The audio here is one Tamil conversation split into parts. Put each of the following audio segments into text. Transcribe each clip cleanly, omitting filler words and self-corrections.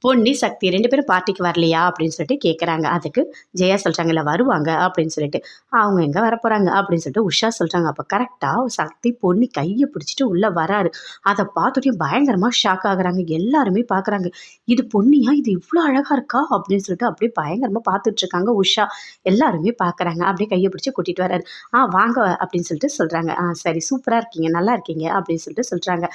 பொன்னி, சக்தி 2 பேரும் பார்ட்டிக்கு வரலையா அப்படின்னு சொல்லிட்டு கேட்குறாங்க. அதுக்கு ஜெயா சொல்கிறாங்க, இல்லை வருவாங்க அப்படின்னு சொல்லிட்டு. அவங்க எங்கே வரப்போகிறாங்க அப்படின்னு சொல்லிட்டு உஷா சொல்கிறாங்க. அப்போ கரெக்டாக சக்தி பொன்னி கையை பிடிச்சிட்டு உள்ளே வராரு. அதை பார்த்துட்டு பயங்கரமாக ஷாக் ஆகுறாங்க. எல்லாருமே பார்க்குறாங்க, இது பொன்னியா, இது இவ்வளோ அழகாக இருக்கா அப்படின்னு சொல்லிட்டு அப்படியே பயங்கரமாக பார்த்துட்ருக்காங்க உஷா. எல்லாருமே பார்க்குறாங்க. அப்படியே கையை பிடிச்சி கூட்டிகிட்டு வராரு. வாங்க அப்படின்னு சொல்லிட்டு சொல்கிறாங்க. சரி, சூப்பராக இருக்கீங்க, நல்லா இருக்கீங்க அப்படின்னு சொல்லிட்டு சொல்கிறாங்க.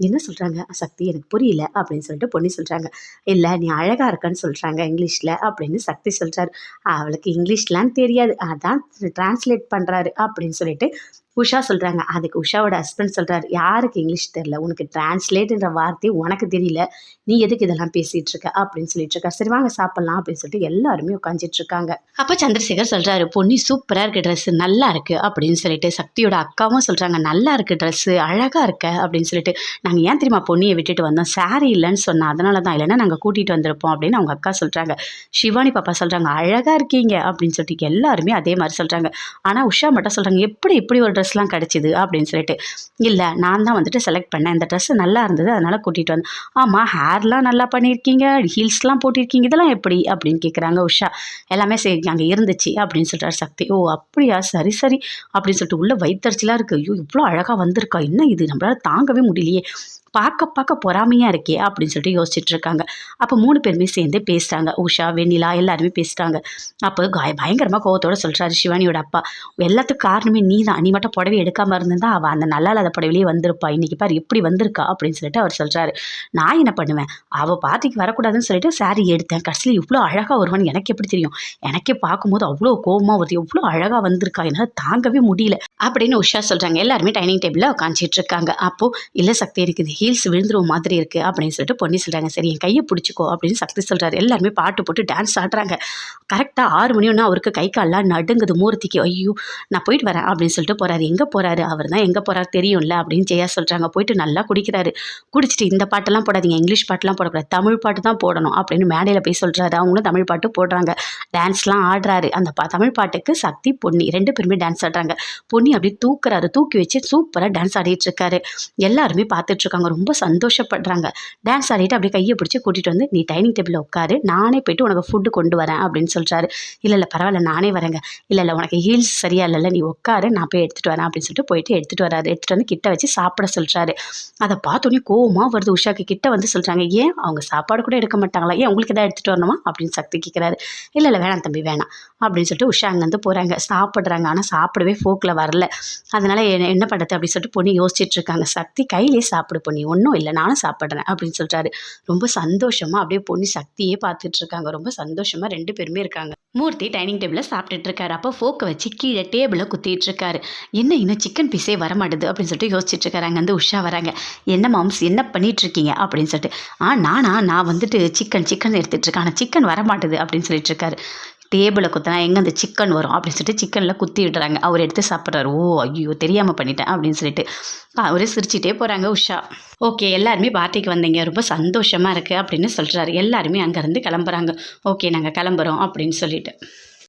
என்ன சொல்கிறாங்க சக்தி, எனக்கு புரியல அப்படின்னு சொல்லிட்டு பொன்னி சொல்கிறாங்க. இல்லை, நீ அழகாக இருக்கன்னு சொல்கிறாங்க இங்கிலீஷில் அப்படின்னு சக்தி சொல்கிறாரு. அவளுக்கு இங்கிலீஷ்லாம் தெரியாது, அதான் டிரான்ஸ்லேட் பண்ணுறாரு அப்படின்னு சொல்லிட்டு உஷா சொல்கிறாங்க. அதுக்கு உஷாவோட ஹஸ்பண்ட் சொல்கிறாரு, யாருக்கு இங்கிலீஷ் தெரியல, உனக்கு டிரான்ஸ்லேட்ன்ற வார்த்தை உனக்கு தெரியல, நீ எதுக்கு இதெல்லாம் பேசிகிட்டு இருக்க அப்படின்னு சொல்லிட்டு இருக்காரு. சரி வாங்க சாப்பிட்லாம் அப்படின்னு சொல்லிட்டு எல்லாருமே உட்காந்துட்டு இருக்காங்க. அப்போ சந்திரசேகர் சொல்கிறாரு, பொன்னி சூப்பராக இருக்குது ட்ரெஸ்ஸு, நல்லா இருக்குது அப்படின்னு சொல்லிட்டு. சக்தியோட அக்காவும் சொல்கிறாங்க, நல்லா இருக்குது ட்ரெஸ்ஸு, அழகாக இருக்க அப்படின்னு சொல்லிட்டு. நாங்கள் ஏன் தெரியுமா பொன்னியை விட்டுட்டு வந்தோம், சாரி இல்லைன்னு சொன்னோம், அதனால தான், இல்லைன்னா நாங்கள் கூட்டிகிட்டு வந்திருப்போம் அப்படின்னு அவங்க அக்கா சொல்கிறாங்க. சிவானி பாப்பா சொல்கிறாங்க, அழகாக இருக்கீங்க அப்படின்னு சொல்லிட்டு. எல்லாருமே அதே மாதிரி சொல்கிறாங்க. ஆனால் உஷா மட்டும் சொல்கிறாங்க, இப்படி ஒரு ட்ரெஸ்லாம் கிடச்சிது அப்படின்னு சொல்லிட்டு. இல்லை, நான் தான் வந்துட்டு செலக்ட் பண்ணேன், இந்த ட்ரெஸ்ஸு நல்லா இருந்தது அதனால் கூட்டிகிட்டு வந்தேன். ஆமாம், ஹேர்லாம் நல்லா பண்ணியிருக்கீங்க, ஹீல்ஸ்லாம் போட்டிருக்கீங்க, இதெல்லாம் எப்படி அப்படின்னு கேட்குறாங்க உஷா. எல்லாமே சரி அங்கே இருந்துச்சு அப்படின்னு சொல்கிறார் சக்தி. ஓ அப்படியா, சரி சரி அப்படின்னு சொல்லிட்டு உள்ள வயிற்றுச்சலாக இருக்குது. ஐயோ இவ்வளோ அழகாக வந்திருக்கா, என்ன இது நம்மளால் தாங்கவே முடியலையே, பார்க்க பொறாமையாக இருக்கே அப்படின்னு சொல்லிட்டு யோசிச்சுட்டு இருக்காங்க. அப்போ 3 பேருமே சேர்ந்து பேசுகிறாங்க. உஷா, வெண்ணிலா எல்லாருமே பேசுகிறாங்க. அப்போ பயங்கரமாக கோவத்தோடு சொல்கிறாரு சிவானியோட அப்பா, எல்லாத்துக்கும் காரணமே நீ தான், நீ மட்டும் புடவை எடுக்காமல் இருந்திருந்தா அவள் அந்த நல்லா இல்லாத புடவையிலே வந்திருப்பா, இன்றைக்கி பாரு எப்படி வந்திருக்கா அப்படின்னு சொல்லிட்டு அவர் சொல்கிறாரு. நான் என்ன பண்ணுவேன், அவள் பார்ட்டிக்கு வரக்கூடாதுன்னு சொல்லிட்டு சாரி எடுத்தேன், கடைசியில் இவ்வளோ அழகாக வருவான்னு எனக்கு எப்படி தெரியும், எனக்கே பார்க்கும்போது அவ்வளோ கோவமாக வருது, எவ்வளோ அழகாக வந்திருக்கா, என்னால் தாங்கவே முடியல அப்படின்னு உஷா சொல்கிறாங்க. எல்லாருமே டைனிங் டேபிளில் உட்காந்துட்டு இருக்காங்க. அப்போது இல்லை சக்தி, இருக்குது ஹீல்ஸ் விழுந்துருவ மாதிரி இருக்குது அப்படின்னு சொல்லிட்டு பொன்னி சொல்கிறாங்க. சரி என் கையை பிடிச்சிக்கோ அப்படின்னு சக்தி சொல்கிறாரு. எல்லாருமே பாட்டு போட்டு டான்ஸ் ஆடுறாங்க. கரெக்டாக 6 மணி ஒன்று அவருக்கு கை கால்லாம் நடுங்குது மூர்த்திக்கு. ஐயோ நான் போயிட்டு வரேன் அப்படின்னு சொல்லிட்டு போகிறாரு. எங்கே போகிறாரு, அவர் தான் எங்கே போகிறாரு தெரியும்ல அப்படின்னு ஜெயா சொல்கிறாங்க. போயிட்டு நல்லா குடிக்கிறாரு. குடிச்சிட்டு இந்த பாட்டெல்லாம் போடாதீங்க, இங்கிலீஷ் பாட்டெலாம் போடக்கூடாது, தமிழ் பாட்டு தான் போடணும் அப்படின்னு மேடையில் போய் சொல்கிறாரு. அவங்களும் தமிழ் பாட்டு போடுறாங்க, டான்ஸ்லாம் ஆடுறாரு. அந்த தமிழ் பாட்டுக்கு சக்தி பொன்னி 2 பேருமே டான்ஸ் ஆடுறாங்க. பொன்னி அப்படி தூக்குறாரு, தூக்கி வச்சு சூப்பராக டான்ஸ் ஆடிட்டு இருக்காரு. எல்லாருமே பார்த்துட்டு இருக்காங்க, ரொம்ப சந்தோஷப்படுறாங்க. டான்ஸ் ஆடிட்டு அப்படியே கையை பிடிச்சி கூட்டிகிட்டு வந்து, நீ டைனிங் டேபிளில் உட்காரு, நானே போய்ட்டு உனக்கு ஃபுட்டு கொண்டு வரேன் அப்படின்னு சொல்கிறாரு. இல்லை பரவாயில்ல நானே வரேங்க, இல்லை உனக்கு ஹீல்ஸ் சரியா இல்லைல்ல, நீ உட்காரு, நான் போய் எடுத்துகிட்டு வரேன் அப்படின்னு சொல்லிட்டு போயிட்டு எடுத்துகிட்டு வராரு. எடுத்துகிட்டு வந்து கிட்ட வச்சு சாப்பிட சொல்கிறாரு. அதை பார்த்தோன்னே கோவமாக வருது உஷாக்கு. கிட்ட வந்து சொல்கிறாங்க, ஏன் அவங்க சாப்பாடு கூட எடுக்க மாட்டாங்களா, ஏன் உங்களுக்கு எதாவது எடுத்துகிட்டு வரணுமா அப்படின்னு சக்தி கேட்குறாரு. இல்லை வேணாம் தம்பி வேணாம் அப்படின்னு சொல்லிட்டு உஷா அங்கேருந்து போகிறாங்க. சாப்பிட்றாங்க, ஆனால் சாப்பிடவே ஃபோக்கில் வரல. அதனால் என்ன பண்ணுறது அப்படின்னு சொல்லிட்டு பொண்ணு யோசிச்சுட்டு இருக்காங்க. சக்தி கையிலே சாப்பிடு பொண்ணு, ஒன்றும் இல்லை நானும் சாப்பிட்றேன் அப்படின்னு சொல்கிறாரு. ரொம்ப சந்தோஷமாக அப்படியே பொண்ணு சக்தியே பார்த்துட்டு இருக்காங்க. ரொம்ப சந்தோஷமாக 2 பேருமே இருக்காங்க. மூர்த்தி டைனிங் டேபிளில் சாப்பிட்டுட்டு இருக்காரு. அப்போ ஃபோக்கை வச்சு கீழே டேபிளை குத்திட்டு இருக்காரு. என்ன இன்னும் சிக்கன் பீஸே வரமாட்டுது அப்படின்னு சொல்லிட்டு யோசிச்சுட்டு இருக்காரு. அங்கேருந்து உஷா வராங்க. என்ன மாம்ஸ் என்ன பண்ணிட்டு இருக்கீங்க அப்படின்னு சொல்லிட்டு. நான் வந்துட்டு சிக்கன் எடுத்துகிட்டு இருக்கேன், ஆனால் சிக்கன் வரமாட்டுது அப்படின்னு சொல்லிட்டு இருக்காரு. டேபிளை குத்தினா எங்கே அந்த சிக்கன் வரும் அப்படின்னு சொல்லிட்டு சிக்கனில் குத்தி விடுறாங்க. அவர் எடுத்து சாப்பிட்றாரு. ஓ ஐயோ தெரியாமல் பண்ணிட்டேன் அப்படின்னு சொல்லிட்டு அவரே சிரிச்சிட்டே போகிறாங்க உஷா. ஓகே எல்லாருமே பார்ட்டிக்கு வந்தீங்க, ரொம்ப சந்தோஷமாக இருக்குது அப்படின்னு சொல்கிறாரு. எல்லாருமே அங்கேருந்து கிளம்புறாங்க. ஓகே நாங்கள் கிளம்புறோம் அப்படின்னு சொல்லிட்டு.